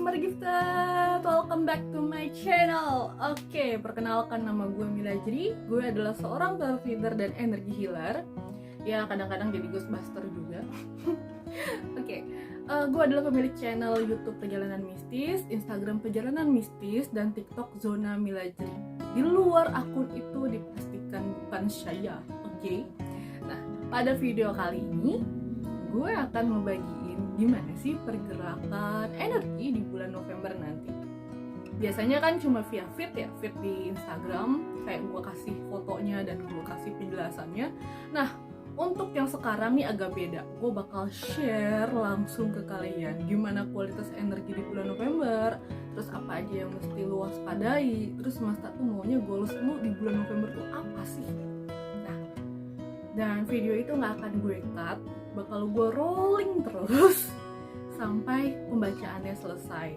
Smart Gifted, welcome back to my channel. Oke, perkenalkan, nama gue Milajri. Gue adalah seorang tarot reader dan energi healer. Ya, kadang-kadang jadi ghostbuster juga. Oke, gue adalah pemilik channel YouTube Perjalanan Mistis, Instagram Perjalanan Mistis, dan TikTok Zona Milajri. Di luar akun itu dipastikan bukan saya, oke? Nah, pada video kali ini gue akan membagiin gimana sih pergerakan energi di bulan November nanti. Biasanya kan cuma via feed di Instagram, kayak gue kasih fotonya dan gue kasih penjelasannya. Nah, untuk yang sekarang nih agak beda. Gue bakal share langsung ke kalian gimana kualitas energi di bulan November, terus apa aja yang mesti lu waspadai, terus Mas tuh maunya goals lu di bulan November tuh apa sih. Nah, dan video itu nggak akan gue cut, bakal gue rolling terus sampai pembacaannya selesai.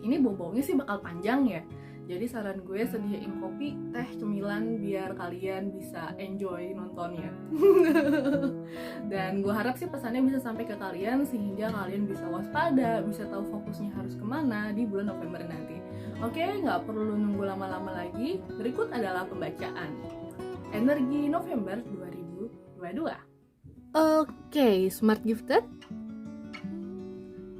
Ini bobongnya sih bakal panjang ya, jadi saran gue sediain kopi, teh, cemilan biar kalian bisa enjoy nontonnya. Dan gue harap sih pesannya bisa sampai ke kalian sehingga kalian bisa waspada, bisa tahu fokusnya harus kemana di bulan November nanti. Oke, nggak perlu nunggu lama-lama lagi. Berikut adalah pembacaan energi November 2022. Oke, Smart Gifted.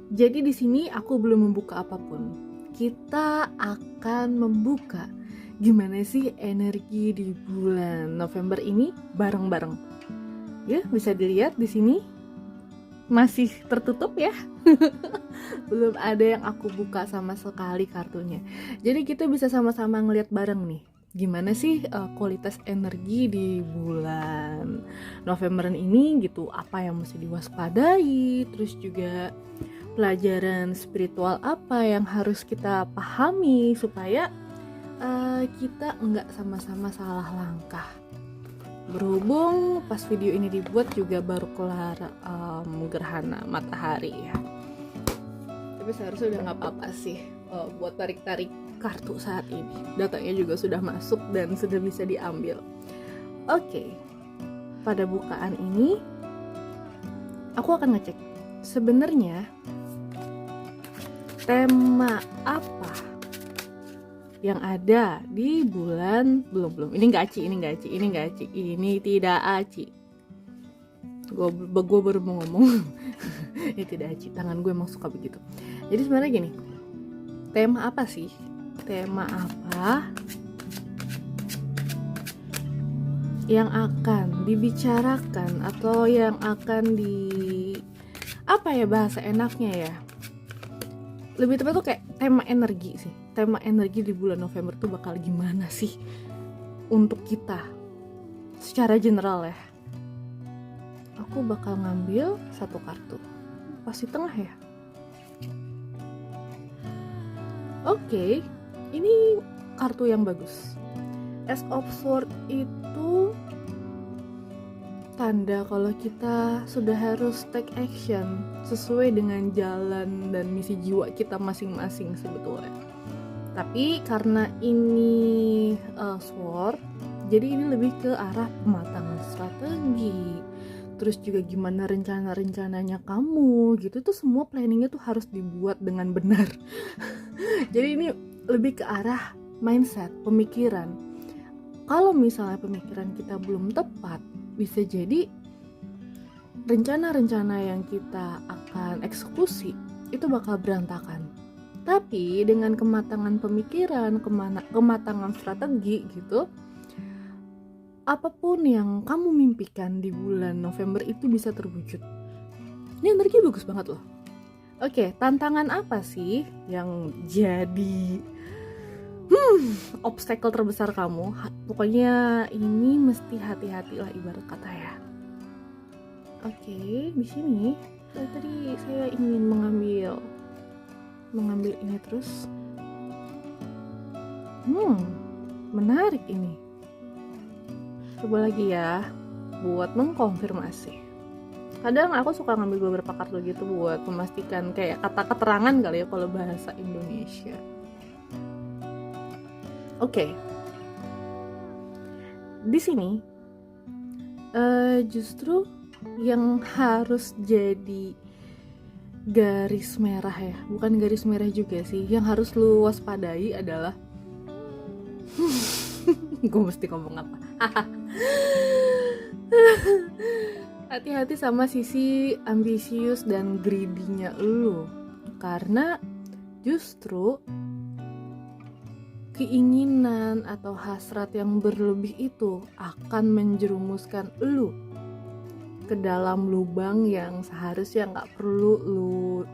Jadi di sini aku belum membuka apapun. Kita akan membuka gimana sih energi di bulan November ini bareng-bareng. Ya, bisa dilihat di sini masih tertutup ya. Belum ada yang aku buka sama sekali kartunya. Jadi kita bisa sama-sama ngeliat bareng nih. Gimana sih kualitas energi di bulan November ini gitu, apa yang mesti diwaspadai, terus juga pelajaran spiritual apa yang harus kita pahami supaya kita nggak sama-sama salah langkah. Berhubung pas video ini dibuat juga baru kelar gerhana matahari ya, tapi seharusnya udah nggak apa-apa sih buat tarik-tarik kartu saat ini. Datanya juga sudah masuk dan sudah bisa diambil. Oke, pada bukaan ini aku akan ngecek sebenarnya tema apa yang ada di bulan belum ini nggak aci, ini tidak aci. Gue baru mau ngomong ini tidak aci, tangan gue emang suka begitu. Jadi sebenarnya gini, tema apa sih? Tema apa yang akan dibicarakan atau yang akan apa ya bahasa enaknya ya? Lebih tepat tuh kayak tema energi sih. Tema energi di bulan November tuh bakal gimana sih untuk kita secara general ya. Aku bakal ngambil satu kartu. Pas di tengah ya. Oke, ini kartu yang bagus. Ace of Swords itu tanda kalau kita sudah harus take action sesuai dengan jalan dan misi jiwa kita masing-masing sebetulnya. Tapi karena ini sword, jadi ini lebih ke arah pematangan strategi. Terus juga gimana rencana-rencananya kamu gitu, tuh semua planningnya tuh harus dibuat dengan benar. Jadi ini lebih ke arah mindset, pemikiran. Kalau misalnya pemikiran kita belum tepat, bisa jadi rencana-rencana yang kita akan eksekusi itu bakal berantakan. Tapi dengan kematangan pemikiran, kematangan strategi gitu, apapun yang kamu mimpikan di bulan November itu bisa terwujud. Ini energi bagus banget loh. Oke, tantangan apa sih yang jadi obstacle terbesar kamu? Pokoknya ini mesti hati-hati lah ibarat kata ya. Oke, di sini tadi saya ingin mengambil ini terus. Menarik ini. Coba lagi ya buat mengkonfirmasi. Kadang aku suka ngambil beberapa kartu gitu buat memastikan kayak kata keterangan kali ya kalau bahasa Indonesia. Oke. Di sini justru yang harus jadi garis merah ya, bukan garis merah juga sih. Yang harus lu waspadai adalah gue mesti ngomong apa? Hati-hati sama sisi ambisius dan greedy-nya lu. Karena justru keinginan atau hasrat yang berlebih itu akan menjerumuskan lu ke dalam lubang yang seharusnya nggak perlu lu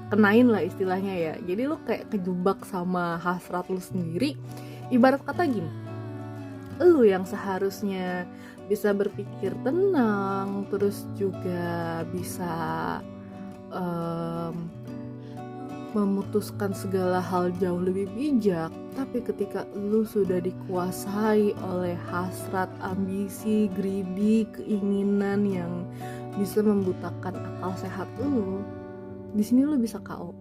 kenain lah istilahnya ya. Jadi lu kayak kejebak sama hasrat lu sendiri. Ibarat kata gini, lu yang seharusnya bisa berpikir tenang, terus juga bisa memutuskan segala hal jauh lebih bijak, tapi ketika lu sudah dikuasai oleh hasrat, ambisi, greedy, keinginan yang bisa membutakan akal sehat lu, di sini lu bisa KO,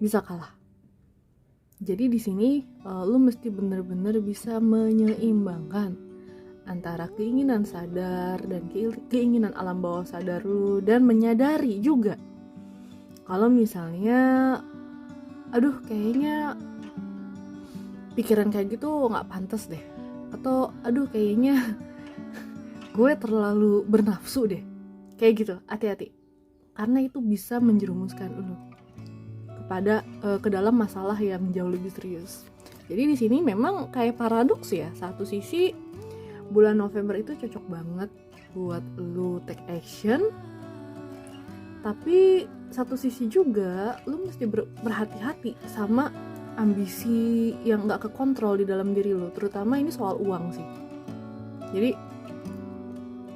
bisa kalah. Jadi di sini lu mesti bener-bener bisa menyeimbangkan antara keinginan sadar dan keinginan alam bawah sadar lu, dan menyadari juga kalau misalnya aduh kayaknya pikiran kayak gitu gak pantas deh, atau aduh kayaknya gue terlalu bernafsu deh, kayak gitu. Hati-hati, karena itu bisa menjerumuskan lu kepada ke dalam masalah yang jauh lebih serius. Jadi di sini memang kayak paradoks ya. Satu sisi bulan November itu cocok banget buat lu take action, tapi satu sisi juga lu mesti berhati-hati sama ambisi yang gak kekontrol di dalam diri lu. Terutama ini soal uang sih. Jadi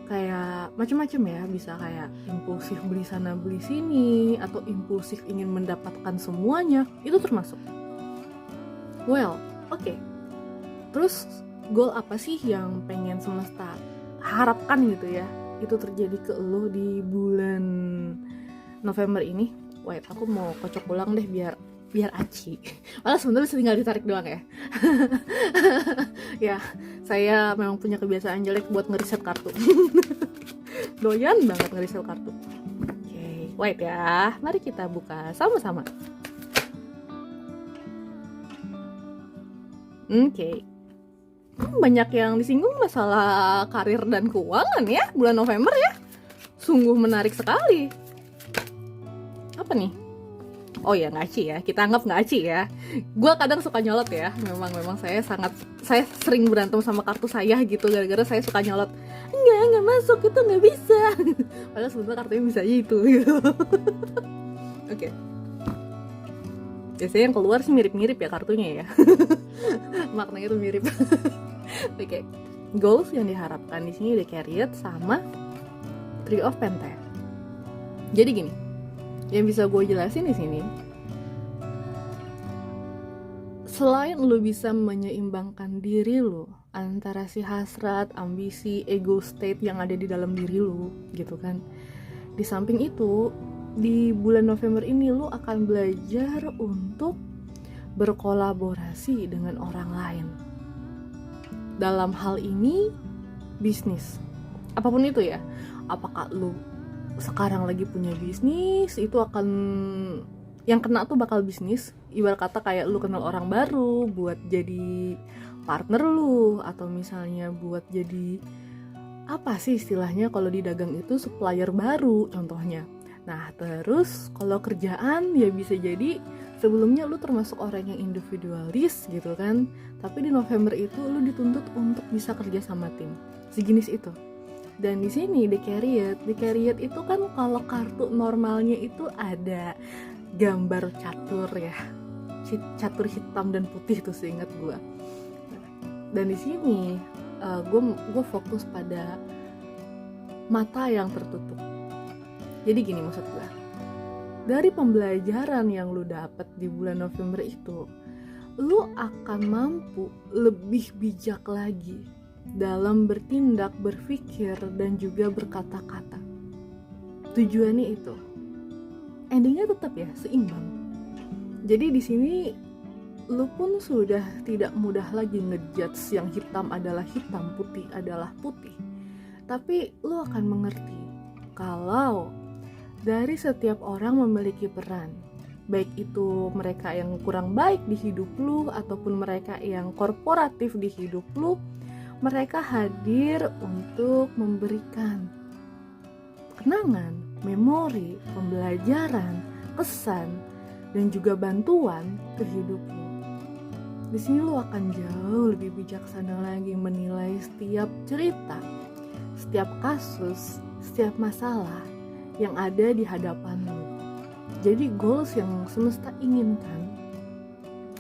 kayak macam-macam ya, bisa kayak impulsif beli sana beli sini, atau impulsif ingin mendapatkan semuanya, itu termasuk. Well, oke. Terus goal apa sih yang pengen semesta harapkan gitu ya, itu terjadi ke lo di bulan November ini? Wait, aku mau kocok ulang deh biar aci. Malah sebenarnya tinggal ditarik doang ya. Ya, saya memang punya kebiasaan jelek buat ngeriset kartu. Doyan banget ngeriset kartu. Oke, wait ya. Mari kita buka sama-sama. Oke. Banyak yang disinggung masalah karir dan keuangan ya bulan November ya. Sungguh menarik sekali. Apa nih? Oh ya, ngaci ya, kita anggap ngaci ya. Gue kadang suka nyolot ya. Memang saya sering berantem sama kartu saya gitu, gara-gara saya suka nyolot. Enggak masuk, itu nggak bisa. Padahal sebenarnya kartunya bisa aja itu gitu. Oke. Biasanya yang keluar sih mirip-mirip ya kartunya ya. Maknanya tuh mirip. Oke. Goals yang diharapkan di sini The Chariot sama Three of Pentacles. Jadi gini, yang bisa gue jelasin di sini, selain lu bisa menyeimbangkan diri lu antara si hasrat, ambisi, ego state yang ada di dalam diri lu gitu kan, di samping itu di bulan November ini lu akan belajar untuk berkolaborasi dengan orang lain. Dalam hal ini bisnis, apapun itu ya. Apakah lu sekarang lagi punya bisnis, itu akan yang kena tuh bakal bisnis. Ibarat kata kayak lu kenal orang baru buat jadi partner lu, atau misalnya buat jadi apa sih istilahnya kalau di dagang itu, supplier baru contohnya. Nah terus kalau kerjaan ya bisa jadi sebelumnya lu termasuk orang yang individualis gitu kan, tapi di November itu lu dituntut untuk bisa kerja sama tim sejenis itu. Dan di sini The Chariot itu kan kalau kartu normalnya itu ada gambar catur ya, catur hitam dan putih tuh seingat gue. Dan di sini gue fokus pada mata yang tertutup. Jadi gini maksud gue, dari pembelajaran yang lu dapet di bulan November itu, lu akan mampu lebih bijak lagi dalam bertindak, berpikir, dan juga berkata-kata. Tujuannya itu, endingnya tetap ya seimbang. Jadi di sini lu pun sudah tidak mudah lagi ngejudge yang hitam adalah hitam, putih adalah putih. Tapi lu akan mengerti kalau dari setiap orang memiliki peran. Baik itu mereka yang kurang baik di hidup lu ataupun mereka yang korporatif di hidup lu, mereka hadir untuk memberikan kenangan, memori, pembelajaran, kesan, dan juga bantuan ke hidup lu. Di sini lu akan jauh lebih bijaksana lagi menilai setiap cerita, setiap kasus, setiap masalah yang ada di hadapan lu. Jadi goals yang semesta inginkan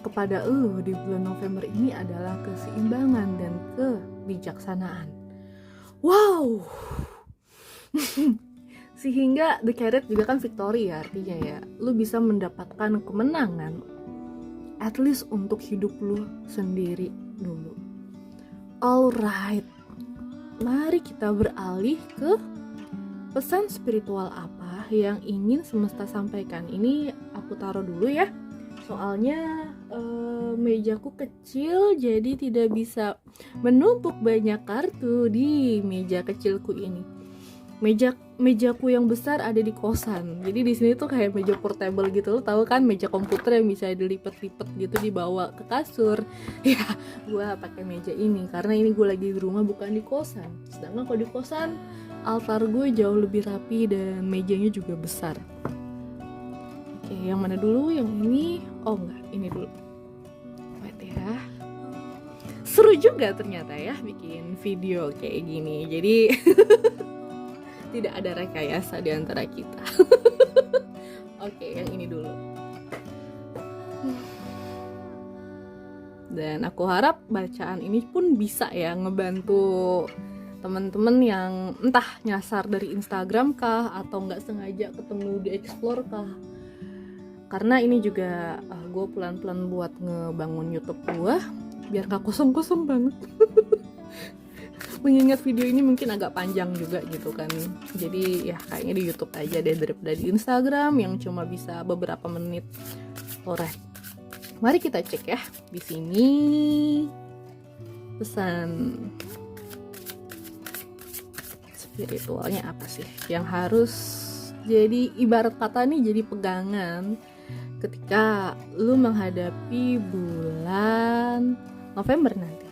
kepada lu di bulan November ini adalah keseimbangan dan kebijaksanaan. Wow. Sehingga the carrot juga kan victory ya, artinya ya lu bisa mendapatkan kemenangan at least untuk hidup lu sendiri dulu. Alright, mari kita beralih ke pesan spiritual apa yang ingin semesta sampaikan. Ini aku taruh dulu ya, soalnya mejaku kecil jadi tidak bisa menumpuk banyak kartu di meja kecilku ini. Mejaku yang besar ada di kosan. Jadi di sini tuh kayak meja portable gitu. Lo tahu kan meja komputer yang bisa dilipat-lipat gitu dibawa ke kasur. Ya, gue pakai meja ini karena ini gue lagi di rumah bukan di kosan. Sedangkan kalau di kosan altar gue jauh lebih rapi dan mejanya juga besar. Oke, yang mana dulu? Yang ini? Oh enggak, ini dulu. Wait ya. Seru juga ternyata ya bikin video kayak gini. Jadi tidak ada rekayasa di antara kita. Oke, yang ini dulu. Dan aku harap bacaan ini pun bisa ya ngebantu teman-teman yang entah nyasar dari Instagram kah atau nggak sengaja ketemu di Explore kah. Karena ini juga gue pelan-pelan buat ngebangun YouTube gue biar gak kosong-kosong banget. Mengingat video ini mungkin agak panjang juga gitu kan. Jadi ya kayaknya di YouTube aja deh daripada di Instagram yang cuma bisa beberapa menit. Alright. Mari kita cek ya. Di sini pesan spiritualnya apa sih yang harus jadi ibarat kata nih jadi pegangan ketika lu menghadapi bulan November nanti.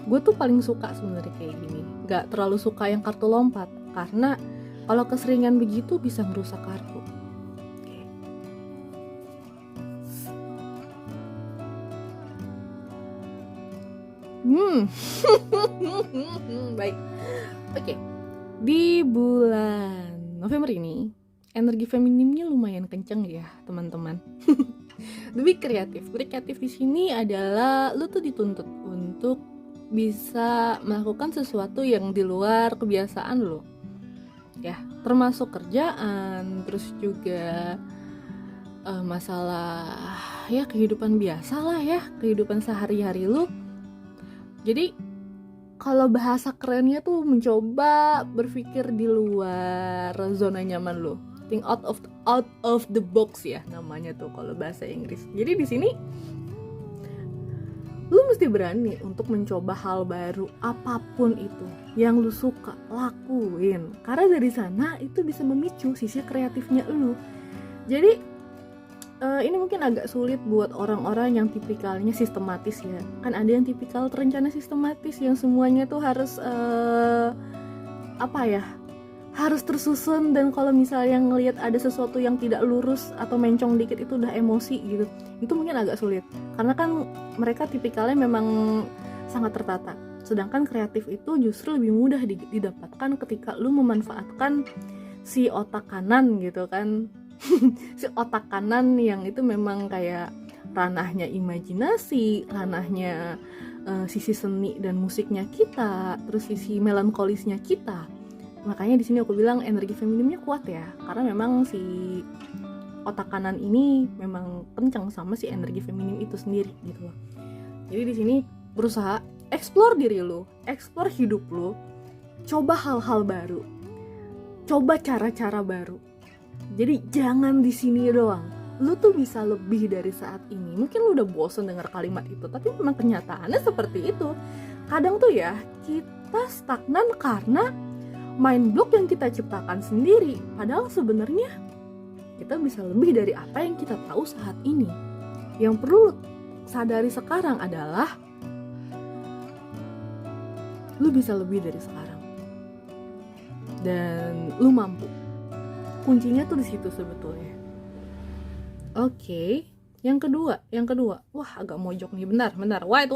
Gue tuh paling suka sebenarnya kayak gini, gak terlalu suka yang kartu lompat karena kalau keseringan begitu bisa merusak kartu. Baik. Oke. Di bulan November ini energi feminimnya lumayan kenceng ya teman-teman. Lebih kreatif. Kreatif di sini adalah lu tuh dituntut untuk bisa melakukan sesuatu yang di luar kebiasaan lo. Ya, termasuk kerjaan, terus juga masalah ya kehidupan biasa lah ya, kehidupan sehari-hari lu. Jadi kalau bahasa kerennya tuh mencoba berpikir di luar zona nyaman lo. Think out of the box ya namanya tuh kalau bahasa Inggris. Jadi di sini lu mesti berani untuk mencoba hal baru apapun itu yang lu suka lakuin, karena dari sana itu bisa memicu sisi kreatifnya lu. Jadi ini mungkin agak sulit buat orang-orang yang tipikalnya sistematis ya. Kan ada yang tipikal terencana sistematis yang semuanya tuh harus harus tersusun, dan kalau misalnya ngelihat ada sesuatu yang tidak lurus atau mencong dikit itu udah emosi gitu. Itu mungkin agak sulit karena kan mereka tipikalnya memang sangat tertata. Sedangkan kreatif itu justru lebih mudah didapatkan ketika lu memanfaatkan si otak kanan gitu kan. Si otak kanan yang itu memang kayak ranahnya imajinasi, ranahnya sisi seni dan musiknya kita, terus sisi melankolisnya kita. Makanya di sini aku bilang energi feminimnya kuat ya, karena memang si otak kanan ini memang kencang sama si energi feminim itu sendiri gitu loh. Jadi di sini berusaha explore diri lu, explore hidup lu, coba hal-hal baru, coba cara-cara baru. Jadi jangan di sini doang. Lu tuh bisa lebih dari saat ini. Mungkin lu udah bosan dengar kalimat itu, tapi memang kenyataannya seperti itu. Kadang tuh ya kita stagnan karena mind block yang kita ciptakan sendiri. Padahal sebenarnya kita bisa lebih dari apa yang kita tahu saat ini. Yang perlu sadari sekarang adalah lu bisa lebih dari sekarang. Dan lu mampu. Kuncinya tuh di situ sebetulnya. Oke. Yang kedua. Wah, agak mojok nih. Bentar. Wait.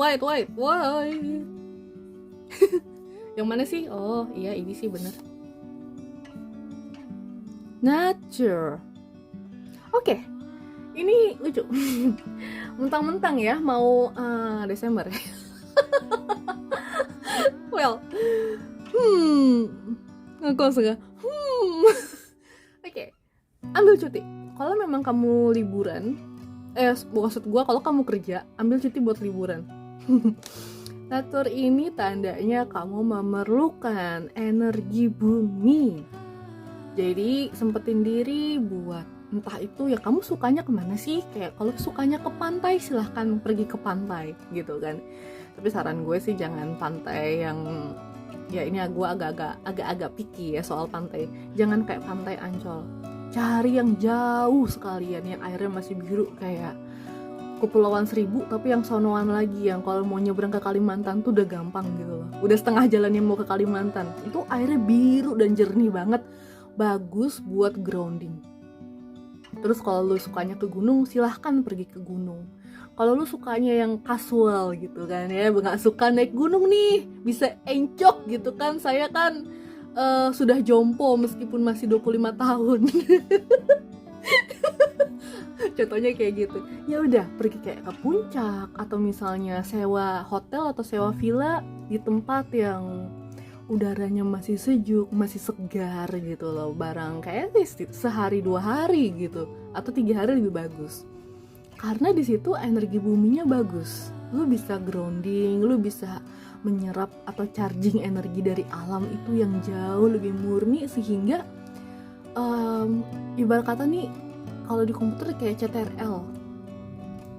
Yang mana sih? Oh, iya ini sih bener. Nature. Oke. Ini lucu. Mentang-mentang ya mau Desember. Well. Aku suka. Oke. Ambil cuti. Kalau memang kamu liburan, maksud gue kalau kamu kerja, ambil cuti buat liburan. Natur ini tandanya kamu memerlukan energi bumi. Jadi sempetin diri buat entah itu ya kamu sukanya kemana sih. Kayak kalau sukanya ke pantai silahkan pergi ke pantai gitu kan. Tapi saran gue sih jangan pantai yang ya ini gue agak picky ya soal pantai. Jangan kayak pantai Ancol. Cari yang jauh sekalian yang airnya masih biru kayak Kepulauan Seribu, tapi yang sonoan lagi yang kalau mau nyebrang ke Kalimantan tuh udah gampang gitu loh. Udah setengah jalan yang mau ke Kalimantan. Itu airnya biru dan jernih banget. Bagus buat grounding. Terus kalau lu sukanya ke gunung, silahkan pergi ke gunung. Kalau lu sukanya yang casual gitu kan ya, nggak suka naik gunung nih, bisa encok gitu kan. Saya kan sudah jompo meskipun masih 25 tahun. Contohnya kayak gitu. Ya udah, pergi kayak ke puncak atau misalnya sewa hotel atau sewa villa di tempat yang udaranya masih sejuk, masih segar gitu loh. Barang kayak sehari 2 hari gitu atau 3 hari lebih bagus. Karena di situ energi buminya bagus. Lu bisa grounding, lu bisa menyerap atau charging energi dari alam itu yang jauh lebih murni sehingga ibarat kata nih kalau di komputer kayak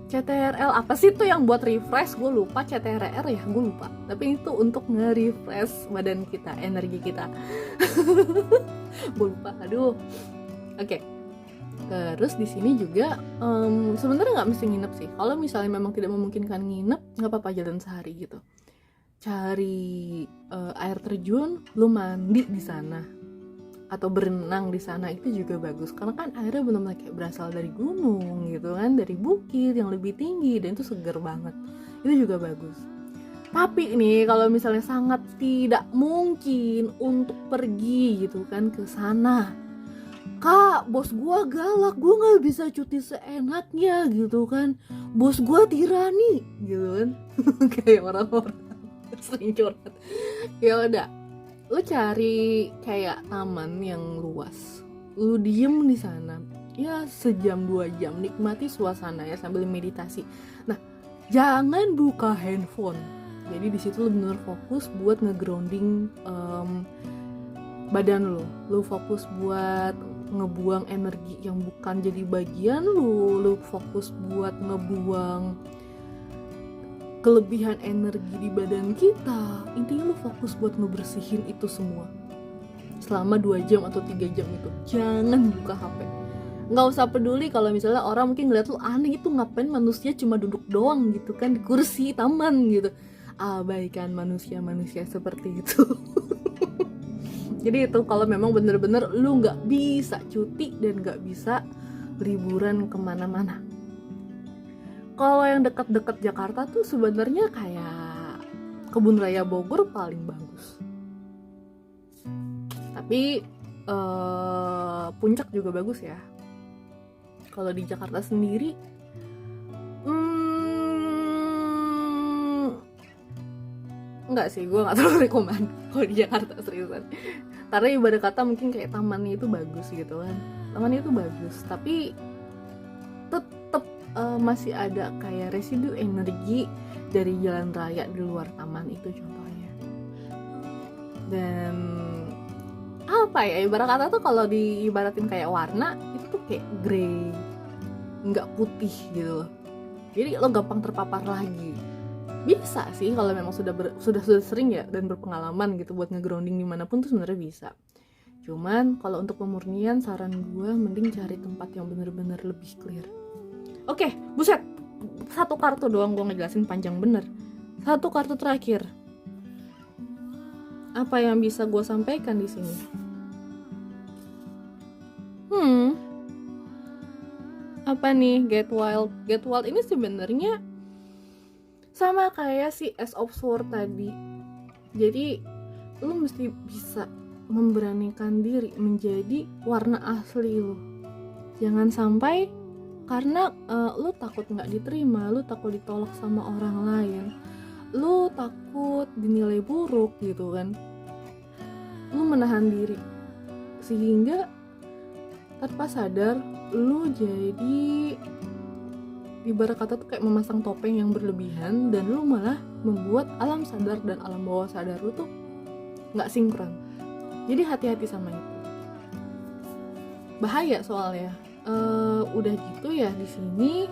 CTRL apa sih tuh yang buat refresh, gue lupa. CTRL ya, gue lupa. Tapi itu untuk nge-refresh badan kita, energi kita. Gue lupa, aduh. Oke. Terus di sini juga sebenarnya nggak mesti nginep sih. Kalau misalnya memang tidak memungkinkan nginep, nggak apa-apa jalan sehari gitu. Cari air terjun, lu mandi di sana atau berenang di sana itu juga bagus karena kan airnya benar-benar kayak berasal dari gunung gitu kan, dari bukit yang lebih tinggi dan itu seger banget. Itu juga bagus. Tapi ini kalau misalnya sangat tidak mungkin untuk pergi gitu kan ke sana. Kak, bos gua galak, gua nggak bisa cuti seenaknya gitu kan. Bos gua tirani gitu kan. Kayak orang-orang sering curhat. Ya udah, lu cari kayak taman yang luas, lu diem di sana ya sejam 2 jam, nikmati suasana ya sambil meditasi. Nah, jangan buka handphone. Jadi di situ lu bener fokus buat nge-grounding badan lu fokus buat ngebuang energi yang bukan jadi bagian lu fokus buat ngebuang kelebihan energi di badan kita. Intinya lu fokus buat ngebersihin itu semua selama 2 jam atau 3 jam itu. Jangan buka HP. Nggak usah peduli kalau misalnya orang mungkin ngeliat lu aneh, itu ngapain manusia cuma duduk doang gitu kan di kursi taman gitu. Abaikan manusia-manusia seperti itu. Jadi itu kalau memang bener-bener lu nggak bisa cuti dan nggak bisa liburan kemana-mana. Kalau yang dekat-dekat Jakarta tuh sebenarnya kayak Kebun Raya Bogor paling bagus. Tapi Puncak juga bagus ya. Kalau di Jakarta sendiri, enggak sih, gue nggak terlalu rekomen kalau di Jakarta seriusan. Karena ibarat kata mungkin kayak tamannya itu bagus gitu kan. Tamannya itu bagus, tapi tetap masih ada kayak residu energi dari jalan raya di luar taman itu contohnya. Dan apa ya, ibarat kata tuh kalau diibaratin kayak warna itu tuh kayak grey, nggak putih gitu loh. Jadi lo gampang terpapar lagi. Bisa sih kalau memang sudah sering ya dan berpengalaman gitu buat nge-grounding dimanapun tuh sebenarnya bisa. Cuman kalau untuk pemurnian saran gue mending cari tempat yang bener-bener lebih clear. Oke, buset, satu kartu doang gue ngejelasin panjang bener. Satu kartu terakhir. Apa yang bisa gue sampaikan di sini? Apa nih Get Wild? Get Wild ini sebenarnya sama kayak si Ace of Swords tadi. Jadi lu mesti bisa memberanikan diri menjadi warna asli lu. Jangan sampai karena lu takut nggak diterima, lu takut ditolak sama orang lain, lu takut dinilai buruk gitu kan, lu menahan diri sehingga tanpa sadar lu jadi ibarat kata tuh kayak memasang topeng yang berlebihan dan lu malah membuat alam sadar dan alam bawah sadar lu tuh nggak sinkron. Jadi hati-hati sama itu, bahaya soalnya. Udah gitu ya di sini.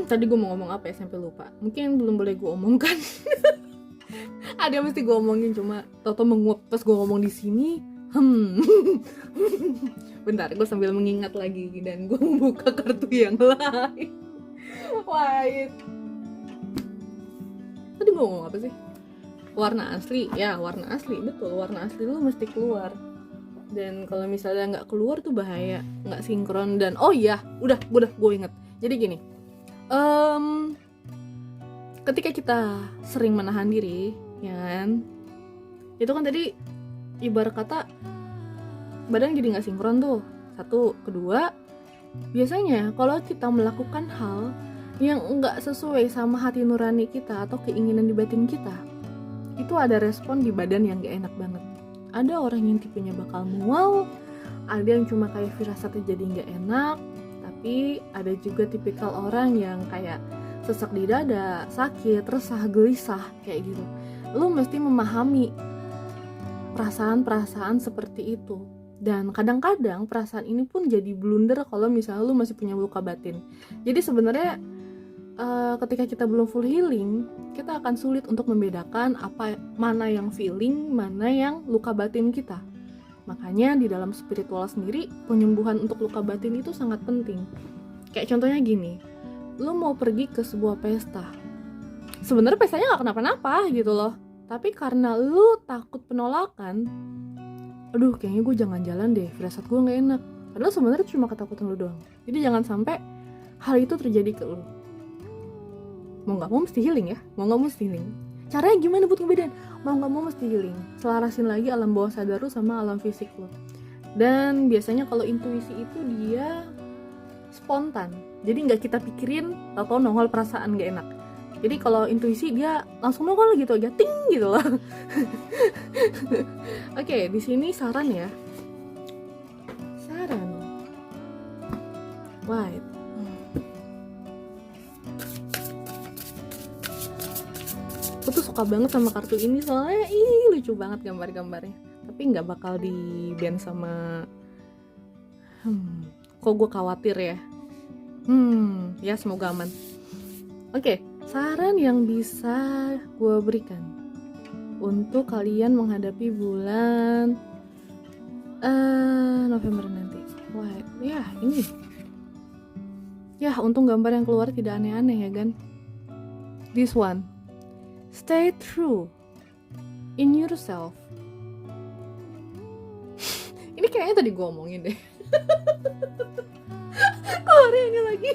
Tadi gue mau ngomong apa ya sampai lupa. Mungkin belum boleh gue omongkan. Ada yang mesti gue omongin cuma tau-tau menguap pas gue ngomong di sini. Bentar, gue sambil mengingat lagi dan gue membuka kartu yang lain. Wait. Tadi gue ngomong apa sih? Warna asli, ya warna asli, betul, warna asli lu mesti keluar. Dan kalau misalnya nggak keluar tuh bahaya, nggak sinkron. Dan oh iya, udah gue inget. Jadi gini, ketika kita sering menahan diri, ya kan, itu kan tadi ibarat kata badan jadi nggak sinkron tuh. Satu, kedua, biasanya kalau kita melakukan hal yang nggak sesuai sama hati nurani kita atau keinginan di batin kita, itu ada respon di badan yang nggak enak banget. Ada orang yang tipenya bakal mual, ada yang cuma kayak firasatnya jadi nggak enak, tapi ada juga tipikal orang yang kayak sesak di dada, sakit, resah, gelisah, kayak gitu. Lu mesti memahami perasaan-perasaan seperti itu. Dan kadang-kadang perasaan ini pun jadi blunder kalau misalnya lu masih punya luka batin. Jadi sebenarnya ketika kita belum full healing, kita akan sulit untuk membedakan mana yang feeling, mana yang luka batin kita. Makanya di dalam spiritual sendiri, penyembuhan untuk luka batin itu sangat penting. Kayak contohnya gini, lu mau pergi ke sebuah pesta, sebenarnya pestanya gak kenapa-napa gitu loh, tapi karena lu takut penolakan, aduh kayaknya gue jangan jalan deh, firasat gue gak enak. Padahal sebenarnya cuma ketakutan lu doang. Jadi jangan sampai hal itu terjadi ke lu. Mau gak mau mesti healing ya, mau gak mau mesti healing. Caranya gimana buat ngebedain? Mau gak mau mesti healing, selarasin lagi alam bawah sadar lu sama alam fisik lu. Dan biasanya kalau intuisi itu dia spontan, jadi gak kita pikirin atau nongol perasaan gak enak. Jadi kalau intuisi dia langsung nongol gitu aja, ting gitu loh. Oke, di sini saran ya. Saran. White. Aku tuh suka banget sama kartu ini soalnya lucu banget gambar-gambarnya. Tapi nggak bakal di ban sama. Kok gue khawatir ya. Ya semoga aman. Oke, saran yang bisa gue berikan untuk kalian menghadapi bulan November nanti. Wah, ya ini. Ya, untung gambar yang keluar tidak aneh-aneh ya kan. This one. Stay true in yourself. Ini kayaknya tadi gue omongin deh. Keluar ini lagi.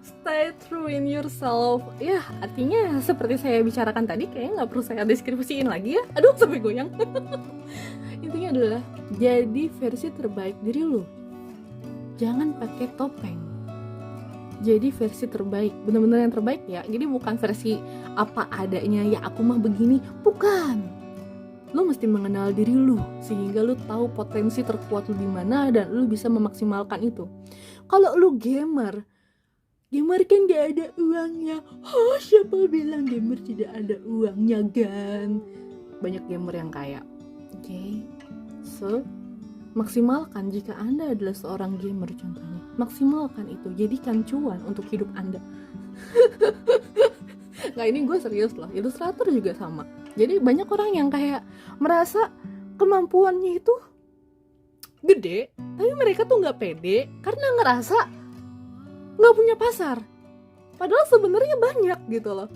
Stay true in yourself. Ya, artinya seperti saya bicarakan tadi, kayaknya gak perlu saya deskripsiin lagi ya. Aduh, sampai goyang. Intinya adalah jadi versi terbaik diri lu. Jangan pakai topeng. Jadi versi terbaik, benar-benar yang terbaik ya. Jadi bukan versi apa adanya, ya aku mah begini, bukan. Lu mesti mengenal diri lu sehingga lu tahu potensi terkuat lu di mana dan lu bisa memaksimalkan itu. Kalau lu gamer kan gak ada uangnya. Oh, siapa bilang gamer tidak ada uangnya kan? Banyak gamer yang kaya. Oke. So, maksimalkan jika Anda adalah seorang gamer contohnya. Maksimalkan itu, jadikan cuan untuk hidup Anda. Nggak, ini gue serius loh, ilustrator juga sama. Jadi banyak orang yang kayak merasa kemampuannya itu gede, tapi mereka tuh nggak pede karena ngerasa nggak punya pasar. Padahal sebenarnya banyak gitu loh.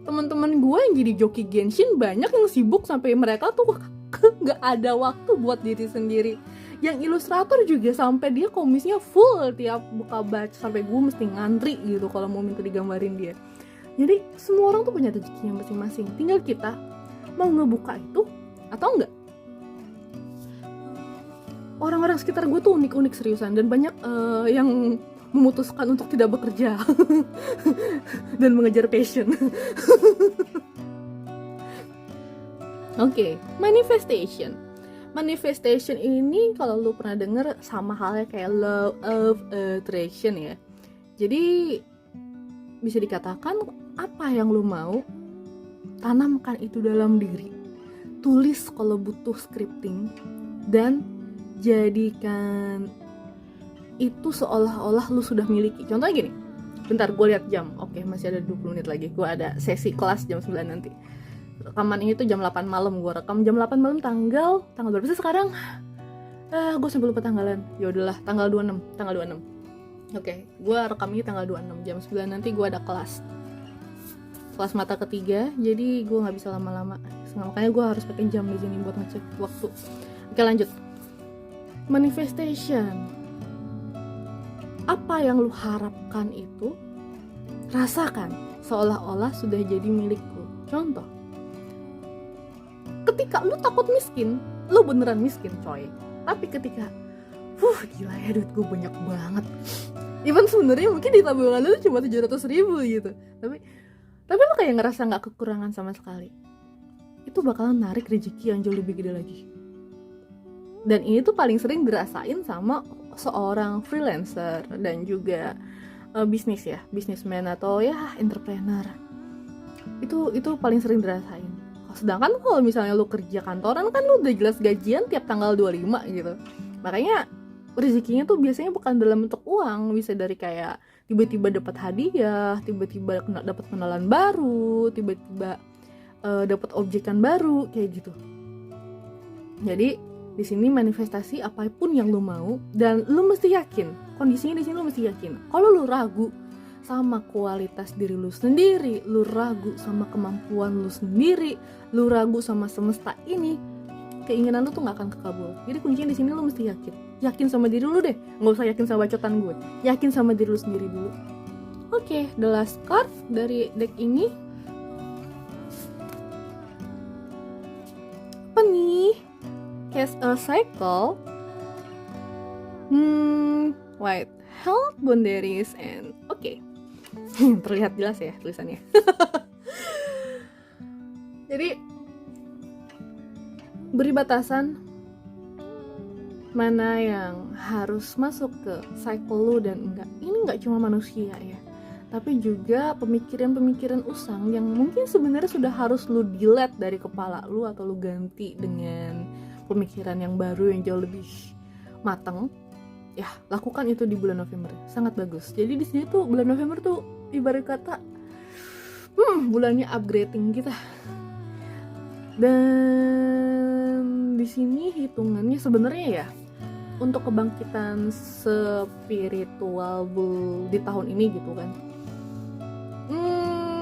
Teman-teman gue yang jadi joki Genshin banyak yang sibuk sampai mereka tuh nggak ada waktu buat diri sendiri. Yang ilustrator juga sampai dia komisnya full tiap buka batch, sampai gue mesti ngantri gitu kalau mau minta digambarin dia. Jadi semua orang tuh punya rezekinya masing-masing. Tinggal kita mau ngebuka itu atau enggak. Orang-orang sekitar gue tuh unik-unik seriusan, dan banyak yang memutuskan untuk tidak bekerja dan mengejar passion. Oke, manifestation. Manifestation ini kalau lu pernah denger sama halnya kayak law of attraction ya. Jadi bisa dikatakan apa yang lu mau, tanamkan itu dalam diri. Tulis kalau butuh scripting, dan jadikan itu seolah-olah lu sudah miliki. Contohnya gini, bentar gue lihat jam. Oke, masih ada 20 menit lagi. Gue ada sesi kelas jam 9 nanti. Rekaman ini tuh jam 8 malam, gue rekam jam 8 malam tanggal berapa sih sekarang? Gue sampai lupa tanggalan. Ya udahlah, tanggal 26. Oke, gue rekam ini tanggal 26, jam 9 nanti gue ada kelas mata ketiga, jadi gue nggak bisa lama-lama. Makanya gue harus pakai jam di sini buat ngecek waktu. Oke, lanjut. Manifestation. Apa yang lu harapkan itu rasakan seolah-olah sudah jadi milikku. Contoh, ketika lu takut miskin, lu beneran miskin coy. Tapi ketika gila ya, duit gue banyak banget, even sebenarnya mungkin di tabungan lu cuma 700.000 gitu, tapi lu kayak ngerasa gak kekurangan sama sekali. Itu bakalan narik rezeki yang jauh lebih gede lagi. Dan ini tuh paling sering dirasain sama seorang freelancer dan juga businessman atau ya entrepreneur. Itu paling sering dirasain. Sedangkan kalau misalnya lu kerja kantoran kan lu udah jelas gajian tiap tanggal 25 gitu. Makanya rezekinya tuh biasanya bukan dalam bentuk uang, bisa dari kayak tiba-tiba dapat hadiah, tiba-tiba dapat kenalan baru, tiba-tiba dapat objekan baru kayak gitu. Jadi di sini manifestasi apapun yang lu mau, dan lu mesti yakin. Kondisinya di sini lu mesti yakin. Kalau lu ragu sama kualitas diri lu sendiri, lu ragu sama kemampuan lu sendiri, lu ragu sama semesta ini, keinginan lu tuh nggak akan kekabul. Jadi kuncinya di sini lu mesti yakin sama diri lu deh, nggak usah yakin sama bacotan gue, yakin sama diri lu sendiri dulu. Oke, the last card dari deck ini apa nih? Cast a cycle. White health, boundaries, and okay. Terlihat jelas ya tulisannya. Jadi beri batasan mana yang harus masuk ke cycle lu dan enggak. Ini enggak cuma manusia ya, tapi juga pemikiran-pemikiran usang yang mungkin sebenarnya sudah harus lu delete dari kepala lu, atau lu ganti dengan pemikiran yang baru yang jauh lebih matang. Ya, lakukan itu di bulan November. Sangat bagus. Jadi di sini tuh bulan November tuh ibarat kata bulannya upgrading kita. Dan di sini hitungannya sebenarnya ya untuk kebangkitan spiritual di tahun ini gitu kan.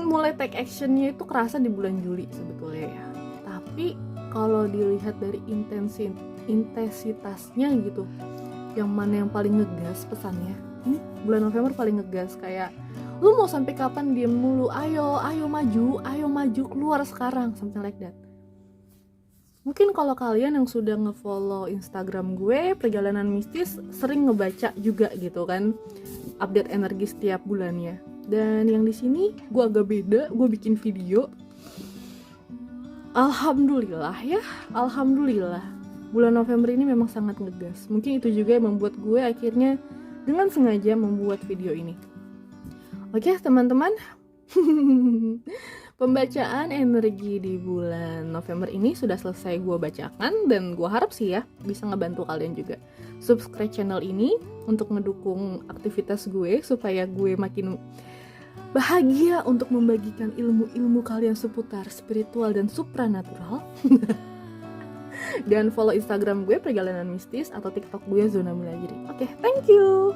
Mulai take actionnya itu kerasa di bulan Juli sebetulnya ya. Tapi kalau dilihat dari intensitasnya gitu, yang mana yang paling ngegas pesannya, ini bulan November paling ngegas. Kayak lu mau sampai kapan diem mulu, ayo maju keluar sekarang, something like that. Mungkin kalau kalian yang sudah ngefollow Instagram gue Perjalanan Mistis, sering ngebaca juga gitu kan update energi setiap bulannya. Dan yang di sini gue agak beda, gue bikin video. Alhamdulillah ya, alhamdulillah bulan November ini memang sangat ngegas. Mungkin itu juga yang membuat gue akhirnya dengan sengaja membuat video ini. Oke teman-teman, pembacaan energi di bulan November ini sudah selesai gue bacakan, dan gue harap sih ya bisa ngebantu kalian juga. Subscribe channel ini untuk ngedukung aktivitas gue supaya gue makin bahagia untuk membagikan ilmu-ilmu kalian seputar spiritual dan supranatural. Dan follow Instagram gue Perjalanan Mistis atau TikTok gue Zona Milajri. Oke, thank you.